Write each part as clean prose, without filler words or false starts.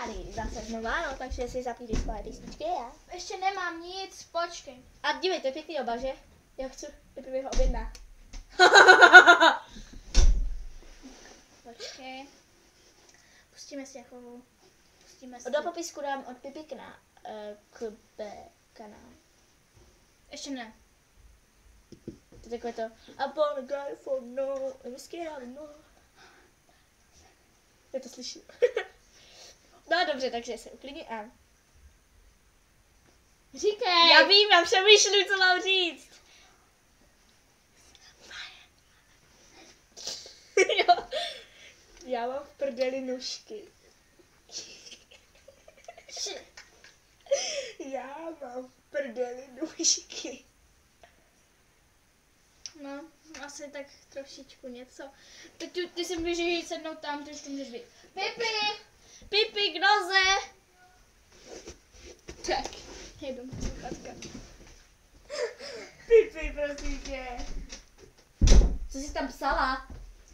tady zase znova, no, takže si zapíš svoje písničky, já. Ještě nemám nic, počkej. A dívejte, pěkný oba, že? Já chci, Pipi ho objedná. Počkej. Pustíme si nějakou... Do popisku dám od Pipi k B kanál. Ještě ne. To je takové to I want a guy for no, I'm scared no. Já to slyším. No dobře, takže se uklidni a... Říkej! Já vím, já přemýšlím, co mám říct. Jo. Já mám v prdeli nůžky. Já mám v prdeli nůžky. No, asi tak trošičku něco. Teď ty si můžeš jít sednout tam, ty už to můžeš být. Pipi! Pipi, k noze! Tak, jedu sluchátka. Pipi, prosím tě. Co jsi tam psala?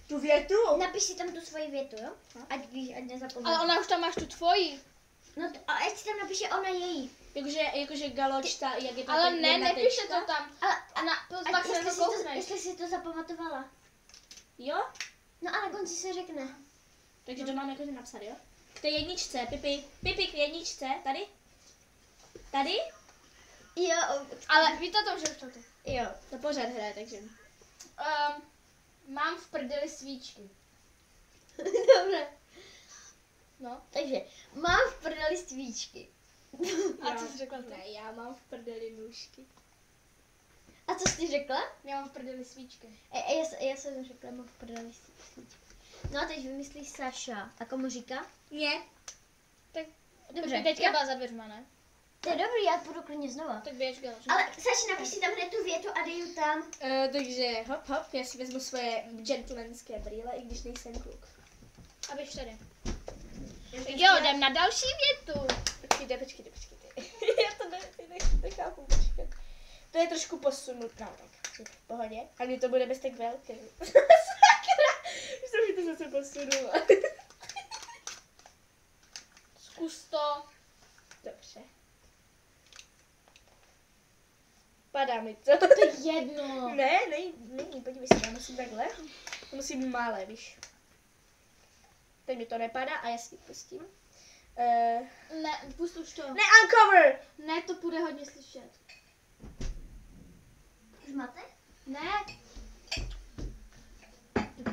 Tu větu? Napiš si tam tu svoji větu, jo? Ať víš, ať nezapomínáš. Ale ona už tam máš tu tvoji. No a ať si tam napíše ona její. Jakože galoč, ta, jak je to Ale ten ne, jedna nepíše tečka? to tam. Ale Ona, to ať pak se jestli, to si to, koukneš. jestli si to zapamatovala. Jo? No a na konci se řekne. Takže to mám jakože napsat, jo? K té jedničce, Pipi. Pipi, k jedničce, tady? Tady? Jo, Ale víte to, že už to ty. jo. To pořád hraje, takže... Mám v prdeli svíčky. Dobře. No. Takže mám v prdeli svíčky. A co jsi řekla ty? Ne, já mám v prdeli nůžky. A co jsi řekla? Já mám v prdeli svíčky. Já jsem řekla, mám v prdeli svíčky. No a teď vymyslí Saša. A komu říká? Ne. Tak Dobře. teďka byla za dveřma, ne? To je dobrý, já půjdu klidně znova. Tak běž, Galoš. Ale Saši, napiš si tam hned tu větu a dej ji tam. Takže hop, hop, já si vezmu svoje gentlemanské brýle, i když nejsem kluk. A běž tady. Jo, jdem na další větu. Počkejte. Já to nechápu, počkat. To je trošku posunut, no tak, v pohodě. A mě to bude bez tak velké. Sakra, už jsem mi to zase posunula. Zkus to. Dobře. Padá mi to. To je jedno. Ne, není, podívej se, já musím takhle. To musím malé, víš. Teď mi to nepadá a já si to pustím. Ne, pust už to. Ne, uncover! Ne, to bude hodně slyšet. Už máte? Ne.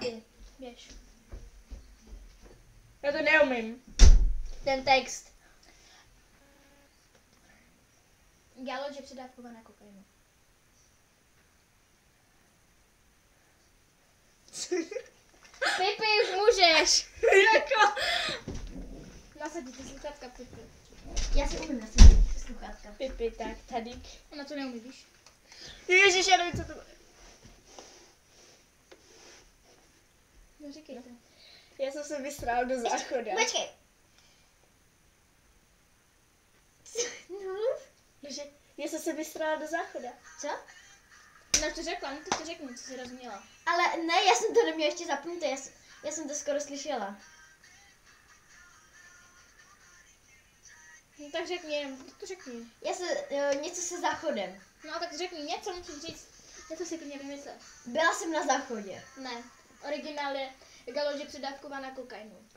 Ty, běž. Já to neumím. Ten text. Galoč je předávkovaná kokainu. Pipi, už můžeš. Jako? Nasadíte sluchátka, Pipi. Já si umím nasadit sluchátka. Pipi, tak tady. Ona to neumí, víš? Ježiš, já nevím, co to bude. No říkejte. Já jsem se vysrál do záchoda. Počkej. No. Takže já jsem se vysrala do záchoda. Co? Ona už to řekla, no tak to řekni, co jsi rozuměla. Ale ne, já jsem to neměla ještě zapnuté, já jsem to skoro slyšela. No tak řekni, jenom, to řekni. Něco se záchodem. No tak řekni, něco musíš říct. Něco si klidně vymyslet. Byla jsem na záchodě. Ne, originál je Galoč je předávkovaná kokainu.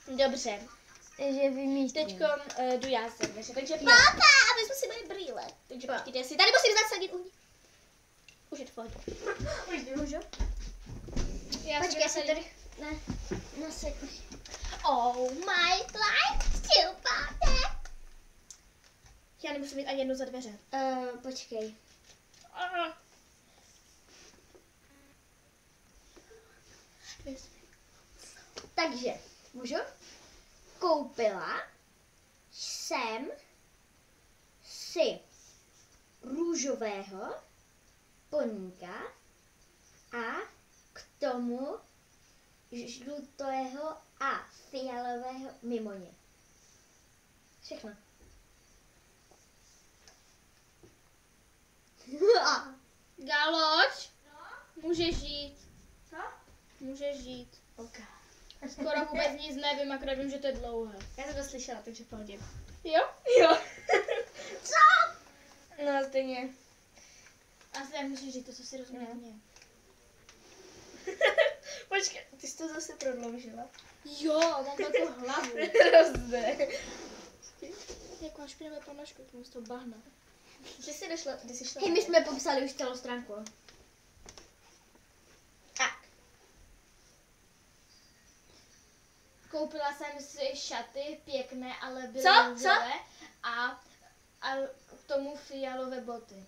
Dobře. Takže vymýšlím. Teďko jdu já se dveře. Takže pápa, vezmu si moje brýle. Takže počkejte, si tady musím zasadit uvnitř. Už je to v pohodě. Můžu? Já Já se tady... Ne, nasaď. Oh my life, still bad. Já nemusím mít ani jednu za dveře. Počkej. Takže, můžu? Koupila jsem si růžového poníka a k tomu žlutého a fialového mimoně. Všechno. Galoč, můžeš jít. Co? Můžeš žít. Ok. Skoro vůbec nic nevím, akorát vím, že to je dlouhé. Já jsem to slyšela, takže pohodě. Jo? Jo. Co? No stejně. A ty tak musíš žít to, co si rozumím. No. Počkej, ty jsi to zase prodloužila. Jo, mám takovou hlavu. Hrozné. Jako máš špinavé ponožky, k tomu z toho bahna. Ty jsi došla, ty jsi šla. Hej, my jsme popsali už celou stránku. Tak. Koupila jsem si šaty pěkné, ale byly Co? růžové a k tomu fialové boty.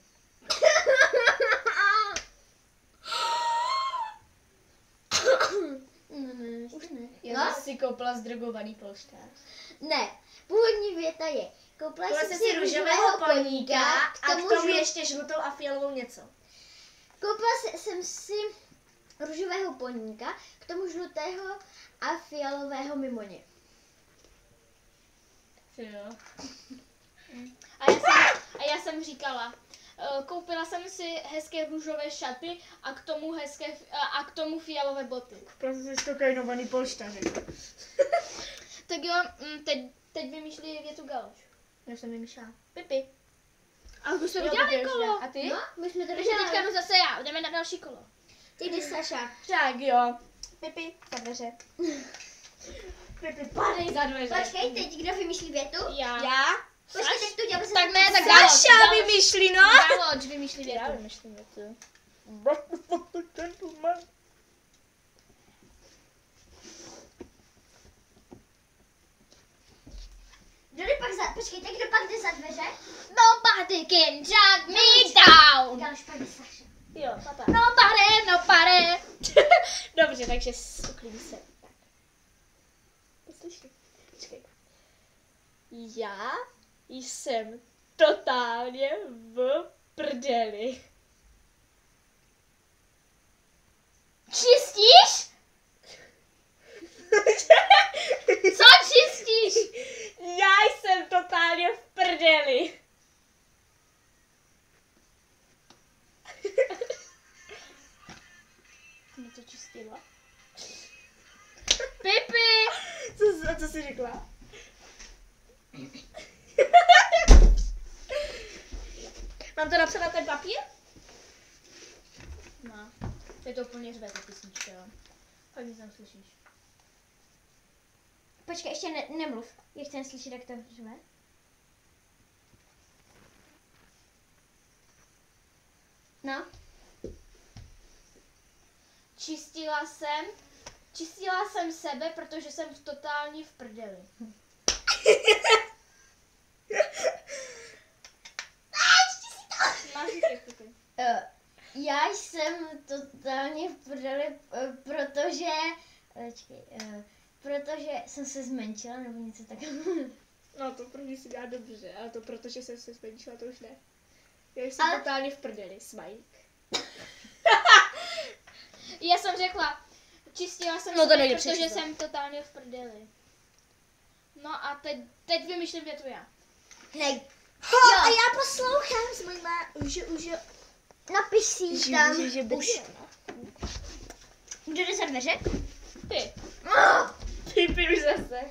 Ne, ještě ne. Já jsem si koupila zdrogovaný polštář. Ne, původní věta je, koupila Koupila jsem si růžového poníka a k tomu žlu- ještě žlutou a fialovou něco. Koupila jsem si růžového poníka, k tomu žlutého a fialového mimoně. Jo. A já jsem říkala, koupila jsem si hezké růžové šaty a k tomu fialové boty. Prostě jsi kokainovaný polštář. Tak jo, teď vymýšlí větu Galoš. Já jsem vymýšlela. Pipi. A už jsme Jo, udělali Pipi už kolo. jde. A ty? No, my jsme to Takže teďka dodělali. jdu zase já, jdeme na další kolo. Ty jdi, Saša. Tak jo. Pipi, za dveře. Pipi, padej za dveře. Počkej, teď kdo vymýšlí větu? Já? Počkej, tak to udělám. Tak ne, tak Saša vymýšlí, no. Galoč vymýšlí Já větu. vymýšlím větu. Gentleman. Počkejte, kdo pak jde za dveře? Nobody can drag me down. Galoš, pak jde Saša. Jo, papa. Nobody. Dobře, takže uklidni se. Tak. Poslyším. Počkej. Já jsem totálně v prdeli. Čistíš? Co čistíš? Já jsem totálně v prdeli. Něco čistila. Pipi! Co jsi řekla? Mám to napsat na ten papír? No, je to úplně řve, ta písnička, jo. Pak nic tam slyšíš. Počkej, ještě nemluv. Já chci slyšet, jak to řve. No. Čistila jsem sebe, protože jsem totálně v prdeli. Máš Pipi. Já jsem totálně v prdeli, protože... protože jsem se zmenšila, nebo něco takového. No to první si dá dobře, ale to protože jsem se zmenšila, to už ne. Já jsem Ale- totálně v prdeli, smajk. Já jsem řekla, čistila jsem No to sebe, nejde protože přečíst. jsem totálně v prdeli. No a teď vymýšlím větu já. Ne, A já poslouchám s mojima už napiš si tam už. už. Kdo jde za dveře? Ty. Pipi už zase.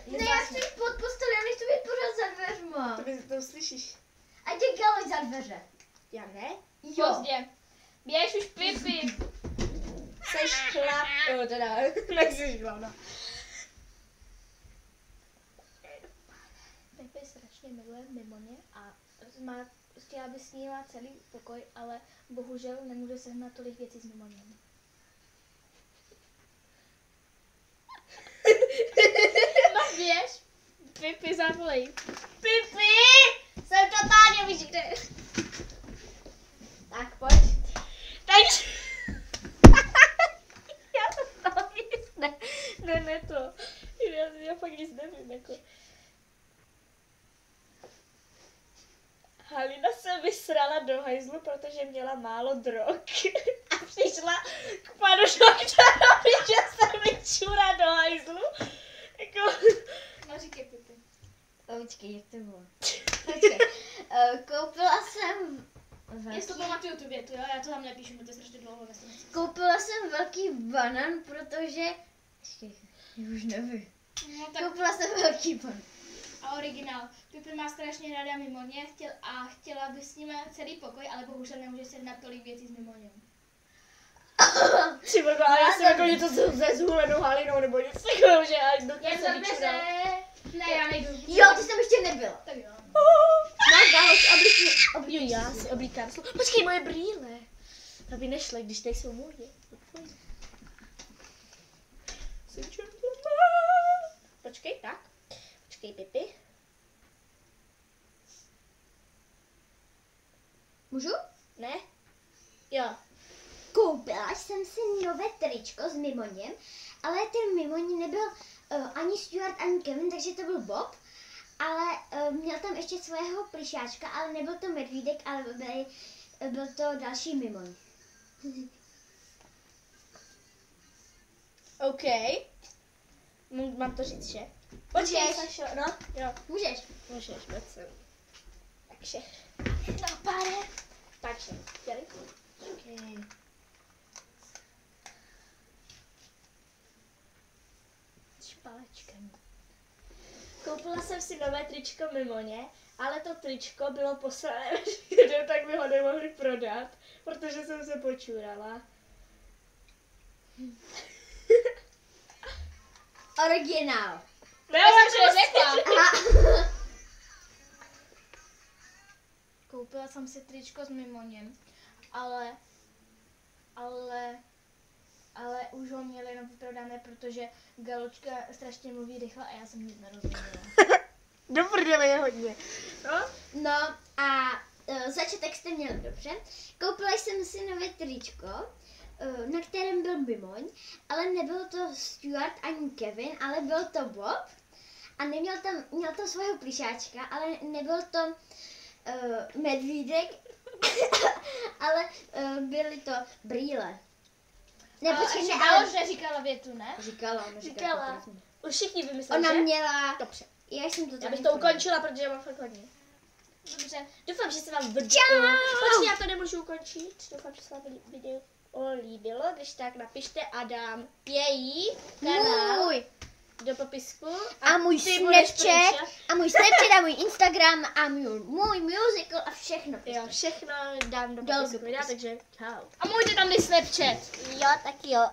Ne, já chci jít pod postel, já nechci být pořád za dveřma. To slyšíš. A jde Galoš za dveře. Já ne? Pozdě. Běž už, Pipi. Seš chlap. Jo, teda, nejsi chlap. Pipi strašně miluje Mimoně a chtěla by s ní mít celý pokoj, ale bohužel nemůže sehnat tolik věcí s Mimoněm. No běž. Pipi, zavolej. Pipi! Jsem totálně víš kde. Tak pojď. Takže... Já to nic ne to. Já fakt nic nevím, jako. Halina se vysrala do hajzlu, protože měla málo drog. A přišla k panu doktorovi, že se vyčura do hajzlu. Jako... No říkej, Pipi. Počkej, jak to bylo? Počkej. Koupila jsem Já si to pamatuju tu větu, jo? Já to tam nepíšu, protože to je strašně dlouho. Koupila jsem velký banan, protože... Já už nevím. No, tak Koupila jsem velký banan. a originál. Pipi má strašně ráda Mimoně chtěla by s ním celý pokoj, ale bohužel nemůže sehnat tolik věcí s Mimoněm. Ty vole, ale já jsem jako něco se zhulenou Halinou nebo něco takového, že až do té se vyčurala. Ne, já nejdu. Jo, ty jsem ještě nebyla. Tak jo. No, další Jo, já si oblíkám. Počkej, moje brýle. Aby nešly, když nejsou moje. Počkej, tak. Počkej, Pipi. Můžu? Ne? Jo. Koupila jsem si nové tričko s Mimoněm, ale ten Mimoň nebyl ani Stuart, ani Kevin, takže to byl Bob. Ale měl tam ještě svého plišáčka, ale nebyl to medvídek, ale byl to další Mimoň. OK. Mám to říct, že? Počkej, Můžeš. Sašo. No, jo. Můžeš. Můžeš, pojď sem. Takže. No, pane. Takže, chtěli? Okay. Špalečkem. Koupila jsem si nové tričko Mimoně, ale to tričko bylo posrané jeden, tak mi ho nemohli prodat, protože jsem se počurala. Originál. Já jsem to řekla. Aha. Koupila jsem si tričko s Mimoněm, ale už ho měli jenom vyprodané, protože Galočka strašně mluví rychle a já jsem nic nerozuměla. Do prdele je hodně. No? No a začátek jste měli dobře. Koupila jsem si nové tričko, na kterém byl Mimoň, ale nebyl to Stuart ani Kevin, ale byl to Bob. A měl tam svého plišáčka, ale nebyl to medvídek, ale byly to brýle. A ještě Galoč neříkala větu, ne? Říkala. Už všichni vymysleli, Ona že? měla... Dobře. Já jsem to Já tam bych to ukončila, protože mám fakt hodně. Dobře. Doufám, že se vám video... Počkej, já to nemůžu ukončit. Doufám, že se vám video líbilo. Když tak napište a dám její kanál Můj. do popisku. A můj ty budeš Snapchat, a můj Instagram, a můj musical a všechno. Jo, všechno dám do Dal popisku do videa, popisku. takže čau. A můjte tam dej Snapchat. Jo, tak jo.